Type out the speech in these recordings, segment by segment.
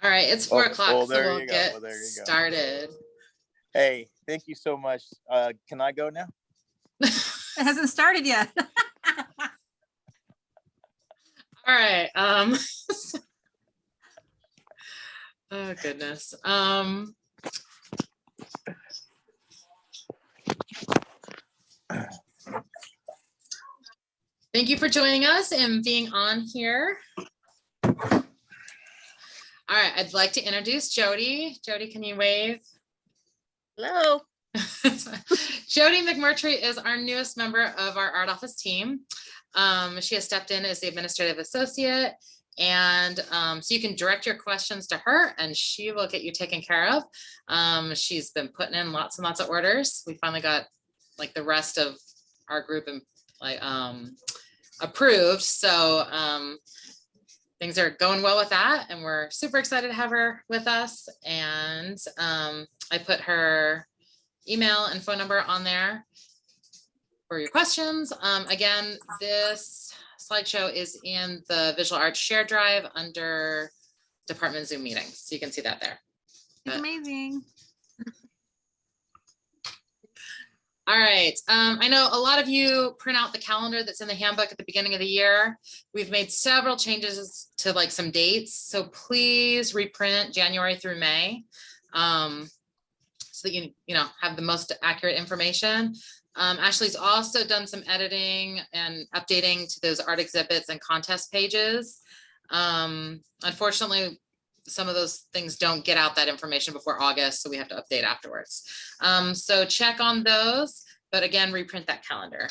All right, it's 4 o'clock, so there we'll you go. get Well, there you go. started. Hey, thank you so much. Can I go now? It hasn't started yet. All right. Oh goodness. Thank you for joining us and being on here. All right, I'd like to introduce Jody. Jody, can you wave? Hello. Jody McMurtry is our newest member of our art office team. She has stepped in as the administrative associate, and so you can direct your questions to her and she will get you taken care of. She's been putting in lots and lots of orders. We finally got like the rest of our group and like approved. So things are going well with that, and we're super excited to have her with us. And I put her email and phone number on there for your questions. Again, this slideshow is in the Visual Arts Share Drive under Department Zoom meetings. So you can see that there. It's amazing. All right. I know a lot of you print out the calendar that's in the handbook at the beginning of the year. We've made several changes to like some dates. So please reprint January through May so that you have the most accurate information. Ashley's also done some editing and updating to those art exhibits and contest pages. Unfortunately, some of those things don't get out that information before August, so we have to update afterwards. So check on those, but again, reprint that calendar.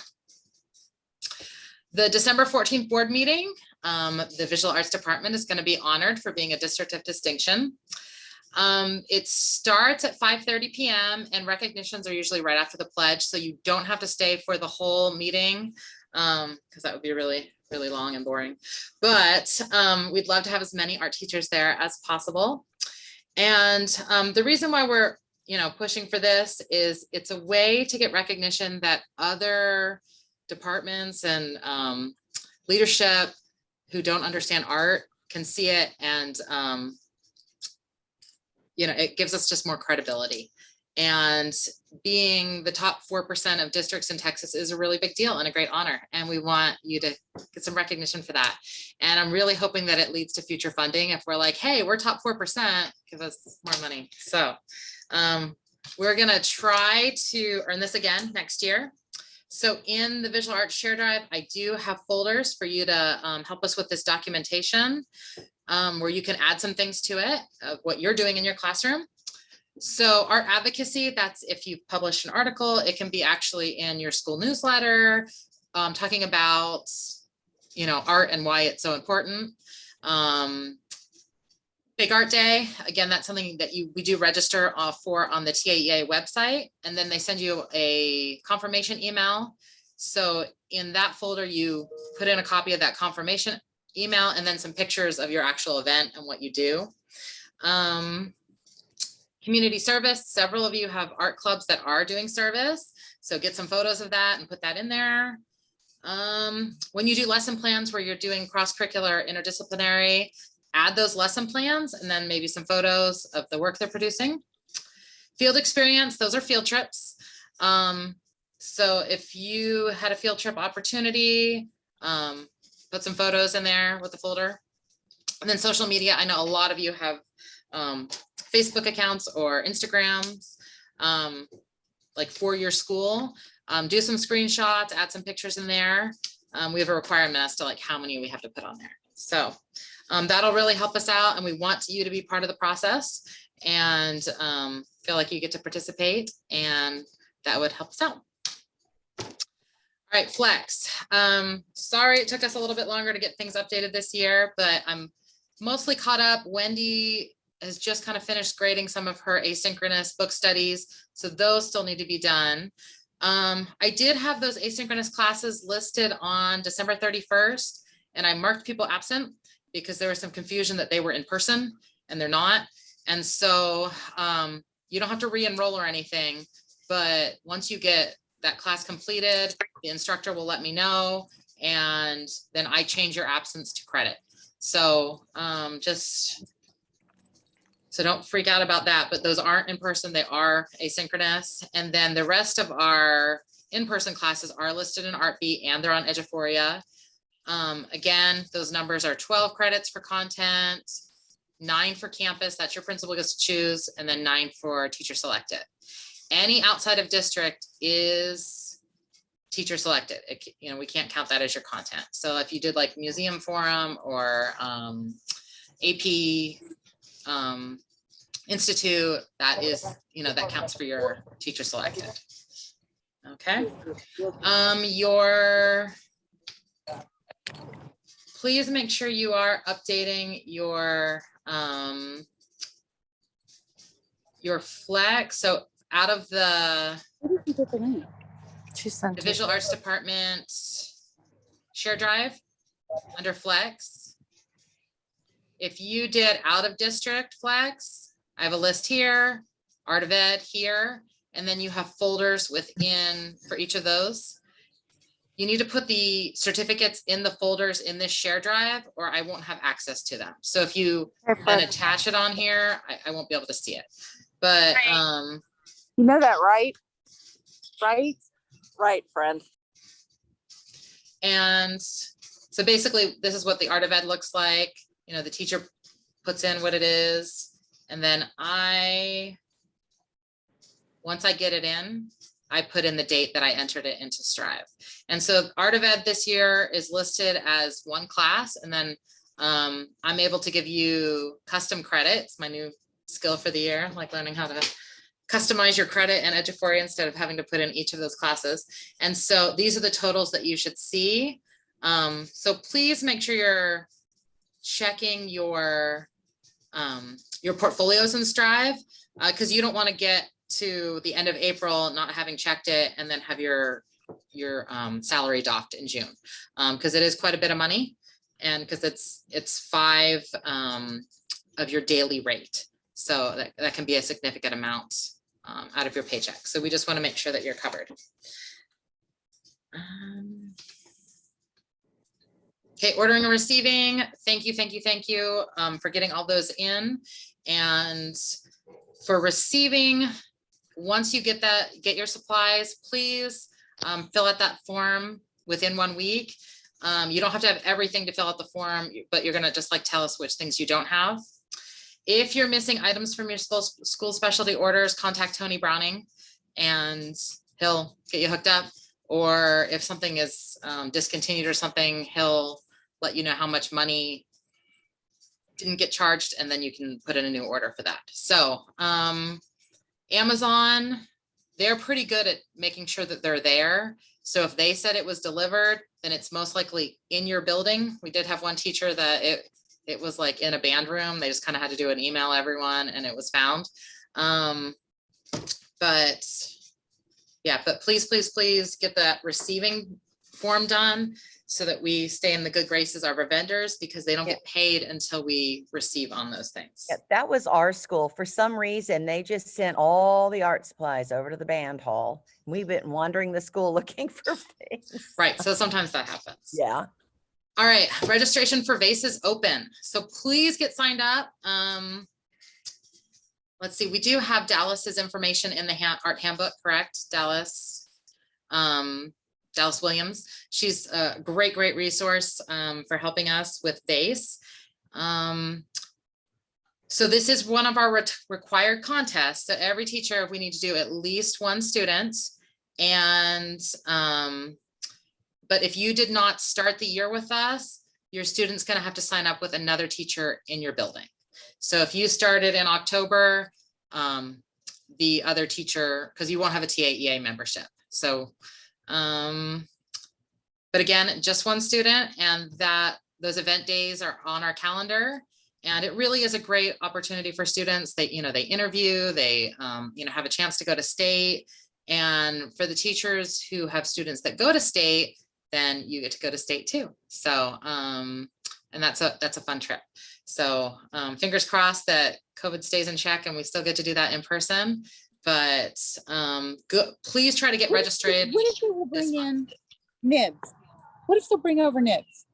The December 14th board meeting, the Visual Arts Department is going to be honored for being a District of Distinction. It starts at 5:30 p.m. and recognitions are usually right after the pledge, so you don't have to stay for the whole meeting because that would be really long and boring. But we'd love to have as many art teachers there as possible. And the reason why we're pushing for this is it's a way to get recognition that other departments and leadership who don't understand art can see it, and it gives us just more credibility. And being the top 4% of districts in Texas is a really big deal and a great honor. And we want you to get some recognition for that. And I'm really hoping that it leads to future funding. If we're like, hey, we're top 4%, give us more money. So we're gonna try to earn this again next year. So in the Visual Arts Share Drive, I do have folders for you to help us with this documentation where you can add some things to it of what you're doing in your classroom. So art advocacy, that's if you publish an article, it can be actually in your school newsletter, talking about, art and why it's so important. Big Art Day, again, that's something that we do register for on the TAEA website, and then they send you a confirmation email. So in that folder, you put in a copy of that confirmation email and then some pictures of your actual event and what you do. Community service, several of you have art clubs that are doing service. So get some photos of that and put that in there. When you do lesson plans where you're doing cross-curricular interdisciplinary, add those lesson plans and then maybe some photos of the work they're producing. Field experience, those are field trips. So if you had a field trip opportunity, put some photos in there with the folder. And then social media, I know a lot of you have Facebook accounts or Instagrams, like for your school. Do some screenshots, add some pictures in there. We have a requirement as to like how many we have to put on there. So that'll really help us out, and we want you to be part of the process and feel like you get to participate, and that would help us out. All right, Flex. Sorry it took us a little bit longer to get things updated this year, but I'm mostly caught up. Wendy has just kind of finished grading some of her asynchronous book studies, so those still need to be done. I did have those asynchronous classes listed on December 31st, and I marked people absent because there was some confusion that they were in person and they're not. And so you don't have to re-enroll or anything, but once you get that class completed, the instructor will let me know, and then I change your absence to credit. So so don't freak out about that, but those aren't in person, they are asynchronous. And then the rest of our in-person classes are listed in ArtBeat and they're on Eduphoria. Again, those numbers are 12 credits for content, 9 for campus, that's your principal gets to choose, and then 9 for teacher selected. Any outside of district is teacher selected. We can't count that as your content. So if you did like museum forum or AP Institute, that is, that counts for your teacher selected. Okay. Please make sure you are updating your Flex. So out of the Visual Arts Department share drive under Flex, if you did out of district Flex, I have a list here, Art of Ed here, and then you have folders within for each of those. You need to put the certificates in the folders in this share drive or I won't have access to them. So if you then attach it on here, I won't be able to see it. But You know that, right? Right, friend. And so basically this is what the Art of Ed looks like. The teacher puts in what it is. And then once I get it in, I put in the date that I entered it into Strive. And so Art of Ed this year is listed as one class. And then I'm able to give you custom credits, my new skill for the year, like learning how to customize your credit in Eduphoria instead of having to put in each of those classes. And so these are the totals that you should see. So please make sure you're checking your portfolios in Strive, because you don't want to get to the end of April not having checked it and then have your salary docked in June, because it is quite a bit of money, and because it's 5 of your daily rate, so that can be a significant amount out of your paycheck. So we just want to make sure that you're covered. Okay, ordering and receiving. Thank you for getting all those in. And for receiving, once you get your supplies, please fill out that form within 1 week. You don't have to have everything to fill out the form, but you're gonna just tell us which things you don't have. If you're missing items from your school specialty orders, contact Tony Browning and he'll get you hooked up. Or if something is discontinued or something, he'll let you know how much money didn't get charged, and then you can put in a new order for that. So Amazon, they're pretty good at making sure that they're there. So if they said it was delivered, then it's most likely in your building. We did have one teacher that it was like in a band room. They just kind of had to do an email everyone and it was found. But yeah, but please get that receiving form done so that we stay in the good graces of our vendors, because they don't get paid until we receive on those things. Yeah, that was our school. For some reason, they just sent all the art supplies over to the band hall. We've been wandering the school looking for things. Right, so sometimes that happens. Yeah. All right, registration for VASE is open. So please get signed up. Let's see, we do have Dallas's information in the art handbook, correct? Dallas Williams. She's a great resource for helping us with VASE. So this is one of our required contests. So every teacher, we need to do at least one student. And but if you did not start the year with us, your student's going to have to sign up with another teacher in your building. So if you started in October, the other teacher, because you won't have a TAEA membership. So, but again, just one student, and those event days are on our calendar. And it really is a great opportunity for students. They interview, they, have a chance to go to state. And for the teachers who have students that go to state, then you get to go to state too. So, and that's a fun trip. So fingers crossed that COVID stays in check and we still get to do that in person. But please try to get registered. What if we'll bring in nibs? What if they'll bring over nibs?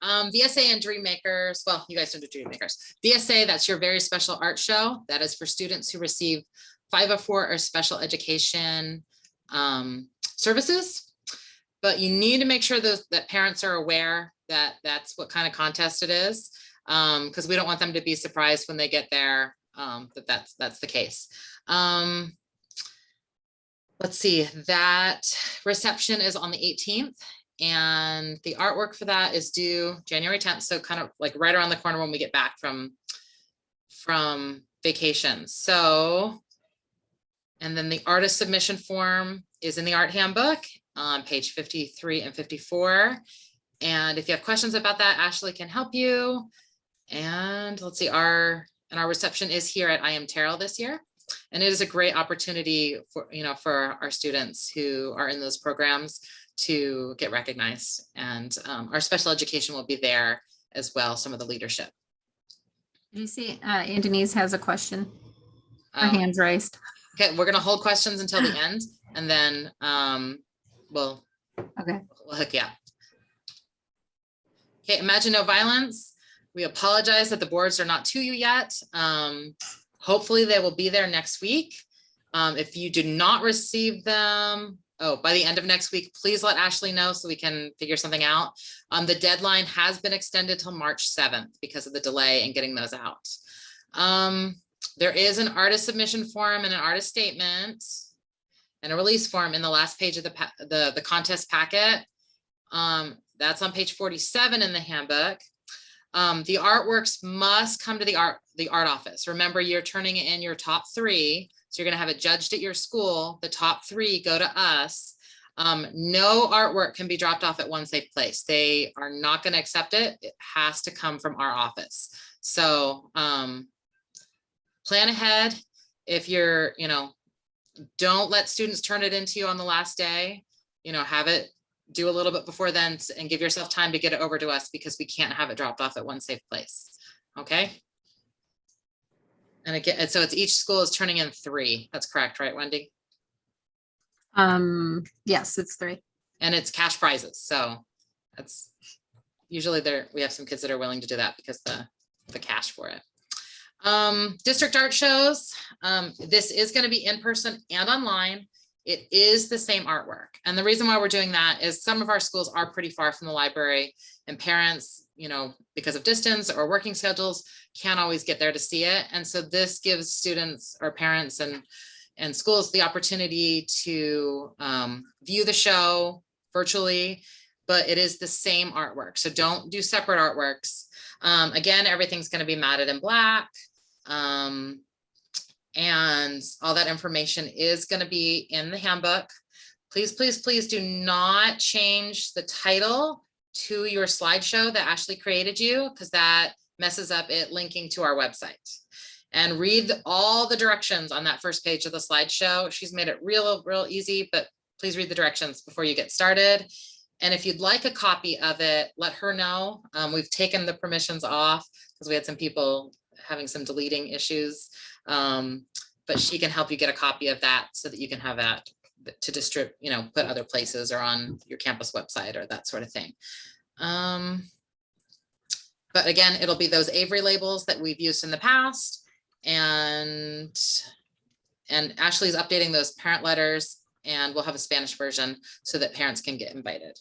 VSA and Dream Makers, well, you guys don't do Dream Makers. VSA, that's your very special art show. That is for students who receive 504 or special education services. But you need to make sure that parents are aware that that's what kind of contest it is, because we don't want them to be surprised when they get there that's the case. Let's see, that reception is on the 18th. And the artwork for that is due January 10th. So kind of like right around the corner when we get back from vacation. So, and then the artist submission form is in the art handbook on page 53 and 54. And if you have questions about that, Ashley can help you. And let's see, our reception is here at I Am Terrell this year. And it is a great opportunity for, for our students who are in those programs to get recognized, and our special education will be there as well, some of the leadership. Did you see Denise has a question? Her hand's raised. Okay, we're gonna hold questions until the end, and then we'll hook you up. Okay, Imagine No Violence. We apologize that the boards are not to you yet. Hopefully they will be there next week. If you do not receive them, by the end of next week, please let Ashley know so we can figure something out. The deadline has been extended till March 7th because of the delay in getting those out. There is an artist submission form and an artist statement and a release form in the last page of the contest packet. That's on page 47 in the handbook. The artworks must come to the art office. Remember, you're turning in your top 3. So you're going to have it judged at your school. The top 3 go to us. No artwork can be dropped off at One Safe Place. They are not going to accept it. It has to come from our office. So plan ahead. If you're, don't let students turn it into you on the last day. Have it do a little bit before then and give yourself time to get it over to us, because we can't have it dropped off at One Safe Place. Okay. And again, so it's each school is turning in 3. That's correct, right, Wendy? Yes, it's 3. And it's cash prizes. So that's usually we have some kids that are willing to do that because the cash for it. District art shows. This is going to be in person and online. It is the same artwork. And the reason why we're doing that is some of our schools are pretty far from the library, and parents, because of distance or working schedules, can't always get there to see it. And so this gives students or parents and schools the opportunity to view the show virtually, but it is the same artwork. So don't do separate artworks. Again, everything's going to be matted in black. And all that information is going to be in the handbook. Please, please, please do not change the title to your slideshow that Ashley created you, because that messes up it linking to our website. And read all the directions on that first page of the slideshow. She's made it real easy, but please read the directions before you get started. And if you'd like a copy of it, let her know. We've taken the permissions off because we had some people having some deleting issues. But she can help you get a copy of that so that you can have that to distribute, put other places or on your campus website or that sort of thing. But again, it'll be those Avery labels that we've used in the past. And Ashley's updating those parent letters, and we'll have a Spanish version so that parents can get invited.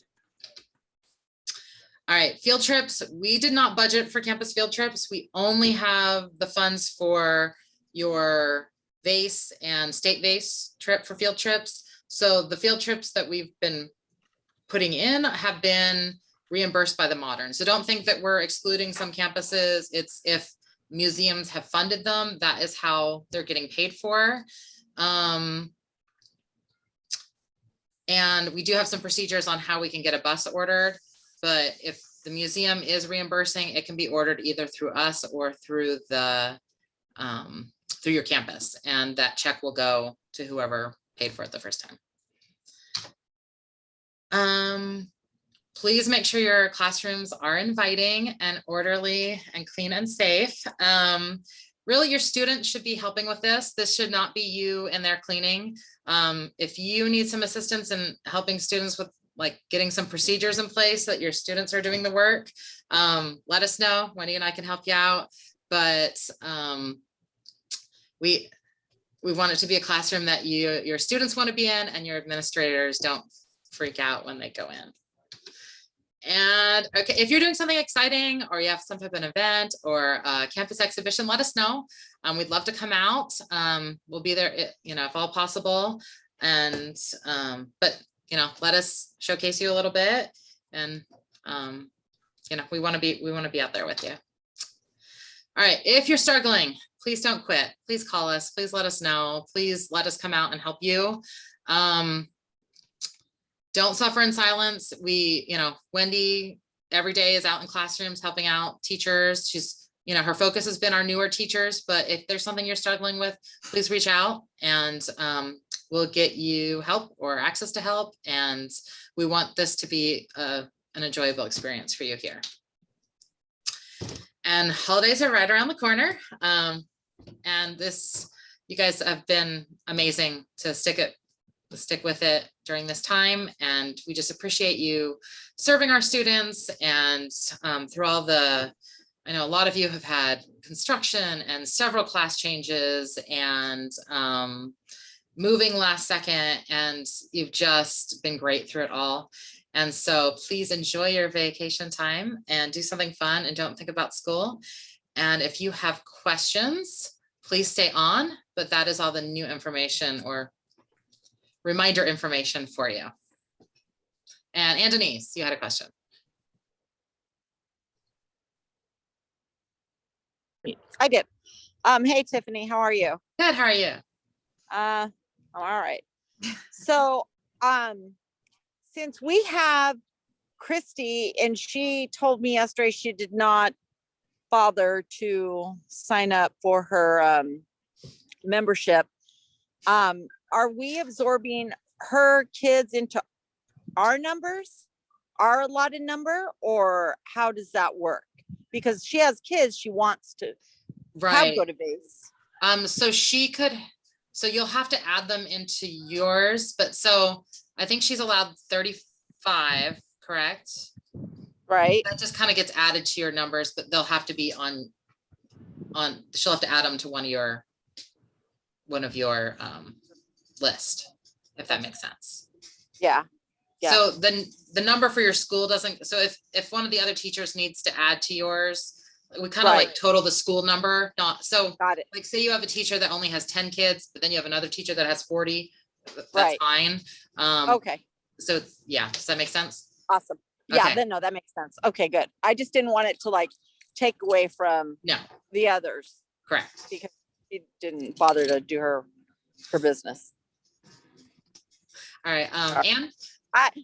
All right, field trips. We did not budget for campus field trips. We only have the funds for your VASE and state VASE trip for field trips. So the field trips that we've been putting in have been reimbursed by the Modern. So don't think that we're excluding some campuses. It's if museums have funded them, that is how they're getting paid for. And we do have some procedures on how we can get a bus ordered, but if the museum is reimbursing, it can be ordered either through us or through the through your campus, and that check will go to whoever paid for it the first time. Please make sure your classrooms are inviting and orderly and clean and safe. Really, your students should be helping with this. This should not be you and their cleaning. If you need some assistance in helping students like getting some procedures in place so that your students are doing the work, let us know. Wendy and I can help you out. But we want it to be a classroom that your students want to be in, and your administrators don't freak out when they go in. And okay, if you're doing something exciting, or you have some type of an event or a campus exhibition, let us know. We'd love to come out. We'll be there, if all possible. And but let us showcase you a little bit. And we want to be out there with you. All right, if you're struggling, please don't quit. Please call us. Please let us know. Please let us come out and help you. Don't suffer in silence. Wendy every day is out in classrooms helping out teachers. She's, her focus has been our newer teachers, but if there's something you're struggling with, please reach out, and we'll get you help or access to help. And we want this to be an enjoyable experience for you here. And holidays are right around the corner. And you guys have been amazing to stick with it during this time. And we just appreciate you serving our students. And through all I know a lot of you have had construction and several class changes and moving last second, and you've just been great through it all. And so please enjoy your vacation time and do something fun, and don't think about school. And if you have questions, please stay on, but that is all the new information or reminder information for you. And Denise, you had a question. I did. Hey, Tiffany, how are you? Good, how are you? I'm all right. So, since we have Christy, and she told me yesterday she did not bother to sign up for her membership, are we absorbing her kids into our numbers, our allotted number, or how does that work? Because she has kids she wants to have go to base. So you'll have to add them into yours, but so I think she's allowed 35, correct? Right. That just kind of gets added to your numbers, but they'll have to be she'll have to add them to one of your list, if that makes sense. Yeah. Yeah. So then the number for your school doesn't, so if one of the other teachers needs to add to yours, we kind of like total the school number, Got it. like say you have a teacher that only has 10 kids, but then you have another teacher that has 40, that's fine. Okay. So does that make sense? Awesome. Yeah, Okay. then no, that makes sense. Okay, good. I just didn't want it to like take away from the others Correct. because she didn't bother to do her business. All right, Anne?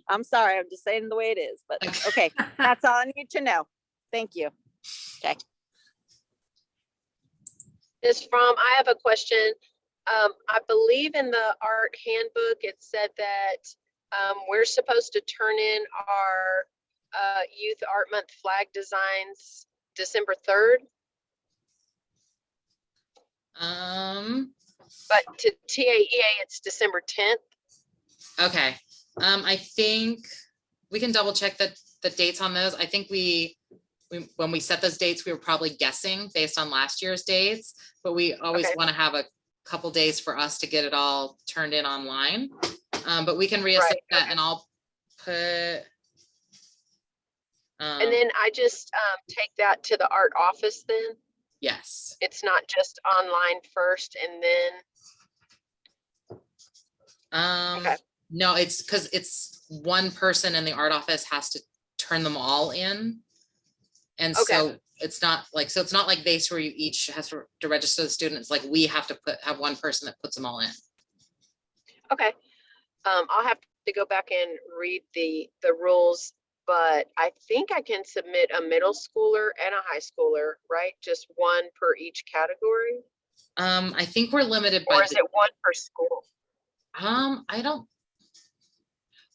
I'm sorry, I'm just saying the way it is, but okay, that's all I need to know. Thank you. Okay. I have a question. I believe in the art handbook, it said that we're supposed to turn in our Youth Art Month flag designs December 3rd. But to TAEA, it's December 10th. Okay. I think we can double check the dates on those. I think when we set those dates, we were probably guessing based on last year's dates, but we always want to have a couple days for us to get it all turned in online. But we can reassess that, and I'll put. And then I just take that to the art office then? Yes. It's not just online first and then? Okay. No, it's because it's one person in the art office has to turn them all in. And so it's not like base where you each has to register the student. It's like we have to have one person that puts them all in. Okay. I'll have to go back and read the rules, but I think I can submit a middle schooler and a high schooler, right? Just one per each category? I think we're limited by. Or is it one per school?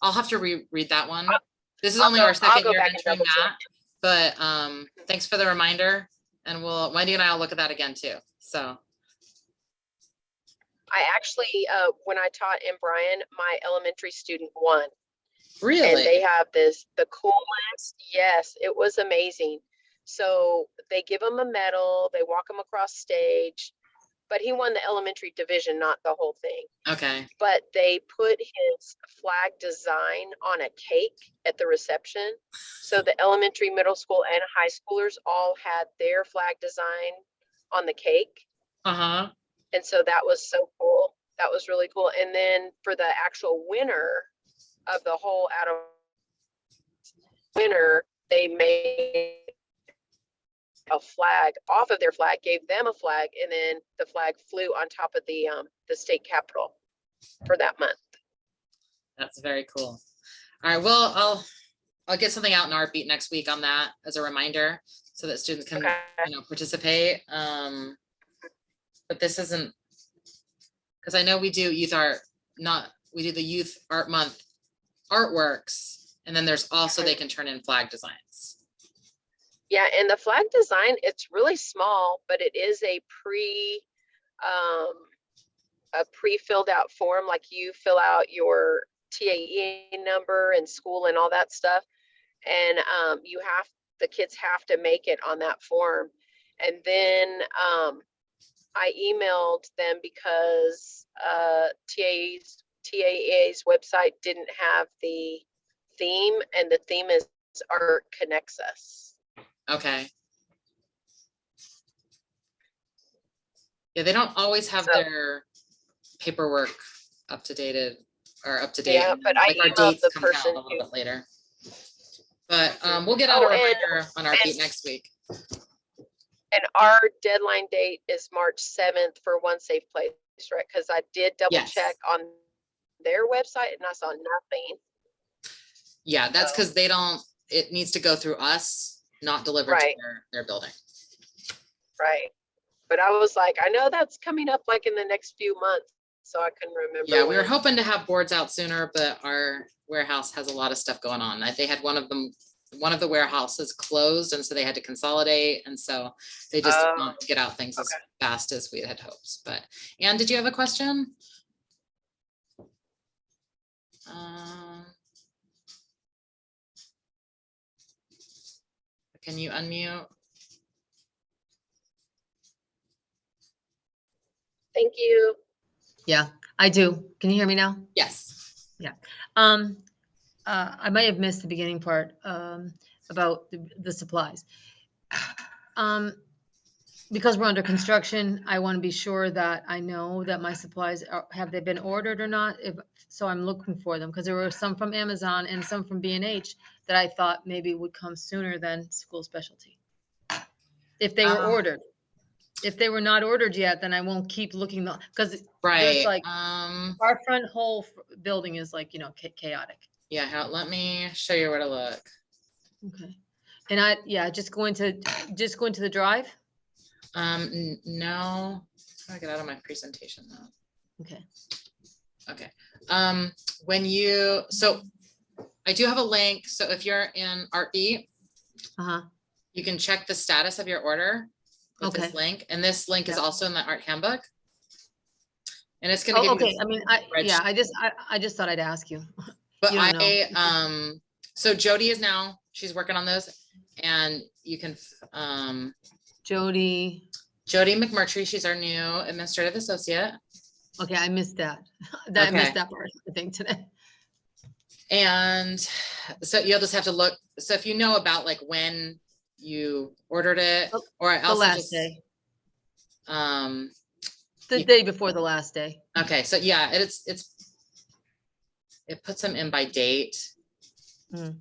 I'll have to reread that one. This is only our second year entering that, but thanks for the reminder, and Wendy and I will look at that again too. So I actually, when I taught in Bryan, my elementary student won. And Really? they have the coolest, yes, it was amazing. So they give him a medal, they walk him across stage, but he won the elementary division, not the whole thing. Okay. But they put his flag design on a cake at the reception. So the elementary, middle school, and high schoolers all had their flag design on the cake. Uh-huh. And so that was so cool. That was really cool. And then for the actual winner of the whole Adam winner, they made a flag off of their flag, gave them a flag, and then the flag flew on top of the state capitol for that month. That's very cool. All right, well, I'll get something out in Art Beat next week on that as a reminder so that students can, Okay. participate. But this isn't, because I know we do youth art, we do the youth art month artworks, and then there's also they can turn in flag designs. Yeah, and the flag design, it's really small, but it is a pre-filled out form. Like you fill out your TAE number and school and all that stuff. And the kids have to make it on that form. And then I emailed them because TAE's website didn't have the theme, and the theme is Art Connects Us. Okay. Yeah, they don't always have So- their paperwork up to date. Yeah, but I Like our emailed dates the come out person a little who- bit later. But we'll get out a Oh, and- reminder on our beat and- next week. And our deadline date is March 7th for One Safe Place, right? Because I did double Yes. check on their website and I saw nothing. Yeah, that's So- because it needs to go through us, not delivered to Right. their building. Right. But I was like, I know that's coming up like in the next few months, so I couldn't remember. Yeah, we were when. hoping to have boards out sooner, but our warehouse has a lot of stuff going on. They had one of the warehouses closed, and so they had to consolidate, and so they just did Oh, not get out things as okay. fast as we had hoped. But Anne, did you have a question? Can you unmute? Thank you. Yeah, I do. Can you hear me now? Yes. I might have missed the beginning part about the supplies. Because we're under construction, I want to be sure that I know that my supplies have they been ordered or not? So I'm looking for them because there were some from Amazon and some from B&H that I thought maybe would come sooner than school specialty. If they were ordered. If they were not ordered yet, then I won't keep looking because Right. like- our front whole building is like, chaotic. Yeah, let me show you where to look. Okay. And just go into the drive. No, how do I get out of my presentation now? Okay. Okay. So I do have a link. So if you're in Artbeat, Uh-huh. you can check the status of your order with this Okay. link. And this link is Yep. also in the art handbook. And it's gonna Oh, give you, okay. I mean, I just thought I'd ask you. but you don't know. So Jody she's working on those, and you can, Jody. Jody McMurtry, she's our new administrative associate. Okay, I missed that. I Okay. missed that part, I think, today. And so you'll just have to look. So if you know about like when you ordered it, Oh, or I The also last just, day, um, the you- day before the last day. okay, so yeah, it puts them in by date. Mm.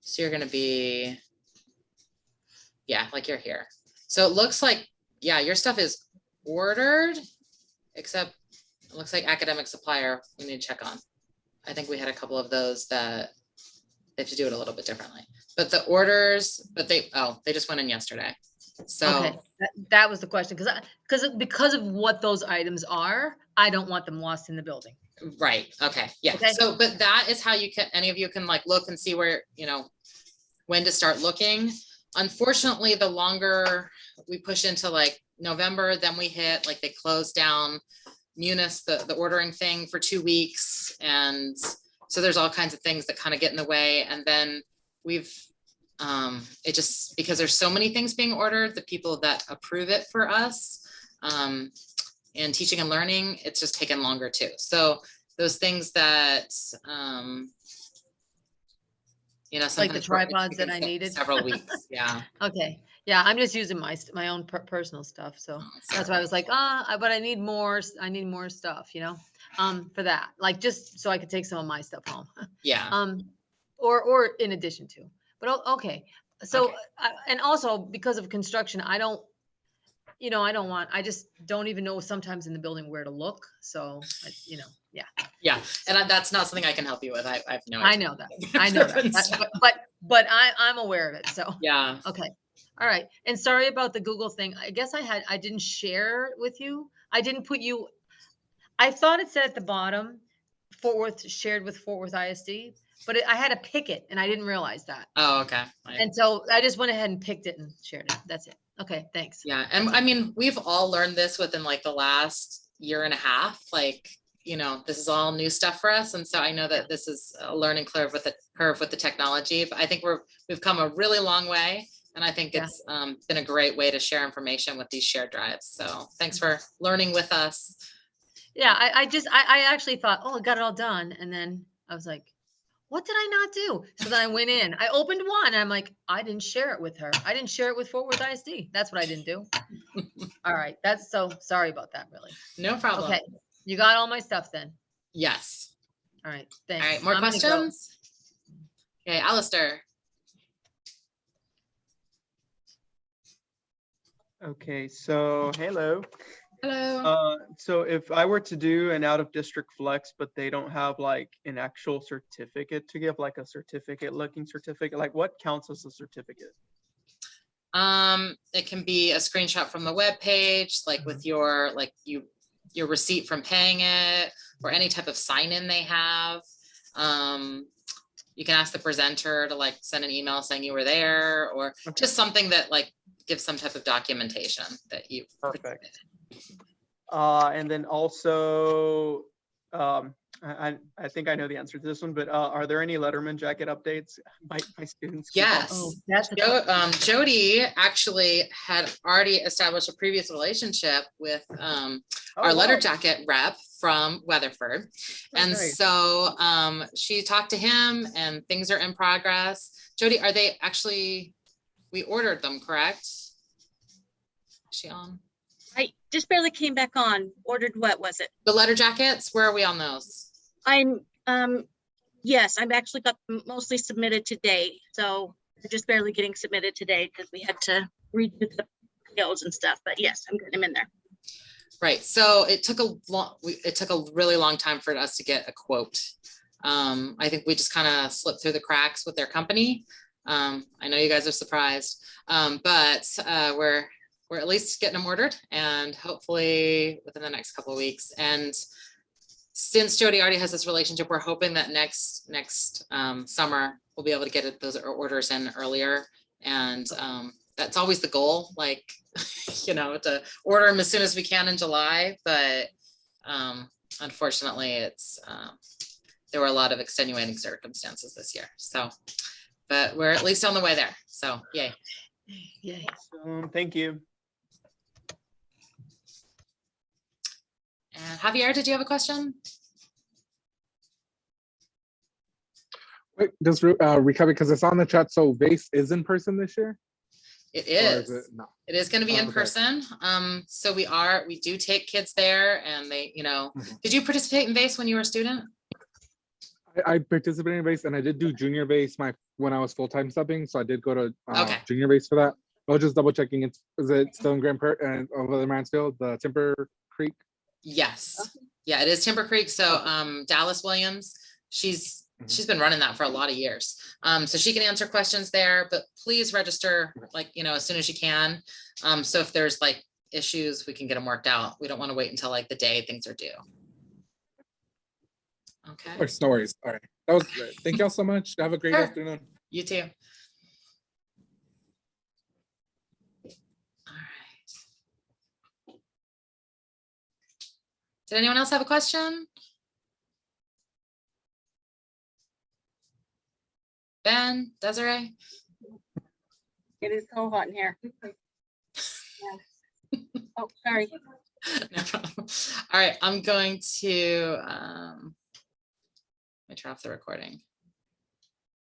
So you're gonna be, yeah, like you're here. So it looks like, yeah, your stuff is ordered, except it looks like academic supplier we need to check on. I think we had a couple of those that they have to do it a little bit differently. But the orders, they just went in yesterday. So, Okay, that was the question, because of what those items are, I don't want them lost in the building. right, okay, yeah. Okay. So, but that is how any of you can like look and see where, when to start looking. Unfortunately, the longer we push into like November, then we hit, like they close down Munis, the ordering thing for 2 weeks. And So there's all kinds of things that kind of get in the way. And then we've, it just, because there's so many things being ordered, the people that approve it for us, in teaching and learning, it's just taken longer too. So those things that, you know, Like the sometimes we're- tripods that it I can take needed? several weeks, yeah. Okay, yeah, I'm just using my own personal stuff, so that's why I was like, but I need more, I need more stuff, you know? For that, like, just so I could take some of my stuff home. Yeah, Or in addition to, but okay. So, Okay. and also because of construction, I don't, you know, I just don't even know sometimes in the building where to look. So, you know, yeah, yeah, and that's not something I can help you with. I've no I idea. know that. I know that. But I'm aware of it. So, Yeah, okay. All right. And sorry about the Google thing. I guess I didn't share with you. I didn't put you, I thought it said at the bottom, Fort Worth shared with Fort Worth ISD, but I had to pick it and I didn't realize that. oh, okay. And so I just went ahead and picked it and shared it. That's it. Okay, thanks. Yeah, and I mean, we've all learned this within like the last year and a half, like, you know, this is all new stuff for us. And so I know that this is a learning curve with the technology, but I think we've come a really long way. And I think Yeah. it's been a great way to share information with these shared drives. So thanks for learning with us. Yeah, I actually thought, oh, I got it all done. And then I was like, what did I not do? So then I went in, I opened one and I'm like, I didn't share it with her. I didn't share it with Fort Worth ISD. That's what I didn't do. All right. That's so sorry about that, really. No problem. Okay. You got all my stuff then. Yes. All right. All Thanks. right, more I'm gonna go. questions? Okay, Alistair. Okay, so hello. Hello. So if I were to do an out of district flex, but they don't have like an actual certificate to give, like a certificate looking certificate, like what counts as a certificate? It can be a screenshot from the web page, like with your, your receipt from paying it, or any type of sign in they have. You can ask the presenter to like send an email saying you were there, or just something that like gives some type of documentation that you. Perfect. And then also, I think I know the answer to this one, but are there any Letterman jacket updates? My students. keep Yes. Oh, that's a Jody actually had already established a previous relationship with our letter wow. jacket rep from Weatherford. And nice. so she talked to him and things are in progress. Jody, are they actually, we ordered them, correct? Is she on? I just barely came back on. Ordered what was it? The letter jackets, where are we on those? I'm yes, I've actually got them mostly submitted today. So they're just barely getting submitted today because we had to redo the POs and stuff. But yes, I'm getting them in there. Right. So it took a really long time for us to get a quote. I think we just kind of slipped through the cracks with their company. I know you guys are surprised, but we're at least getting them ordered, and hopefully within the next couple of weeks. And since Jody already has this relationship, we're hoping that next summer we'll be able to get those orders in earlier. And that's always the goal, like, you know, to order them as soon as we can in July. But unfortunately, it's there were a lot of extenuating circumstances this year. So, but we're at least on the way there. So, yay. Yay. Thank you. And Javier, did you have a question? Wait, just recover because it's on the chat. So VASE is in person this year? It Or is. it not? It is going to be Oh, in okay. person. So we do take kids there, and they, you know, Mhm. did you participate in VASE when you were a student? I participated in VASE and I did do junior VASE when I was full-time subbing. So I did go to Okay. junior VASE for that. I was just double checking. Is it still in Grand Prairie and over Mansfield, the Timber Creek? Yes. Yeah, it is Timber Creek. So Dallas Williams, she's been running that for a lot of years. So she can answer questions there, but please register, like, you know, as soon as you can. So if there's like issues, we can get them worked out. We don't want to wait until like the day things are due. Okay. Of course, no worries. All right. That was great. Thank y'all so much. Have a great Sure. afternoon. You too. All right. Did anyone else have a question? Ben, Desiree? It is so hot in here. Yeah. Oh, sorry. No problem. All right, I'm going to, let me turn off the recording.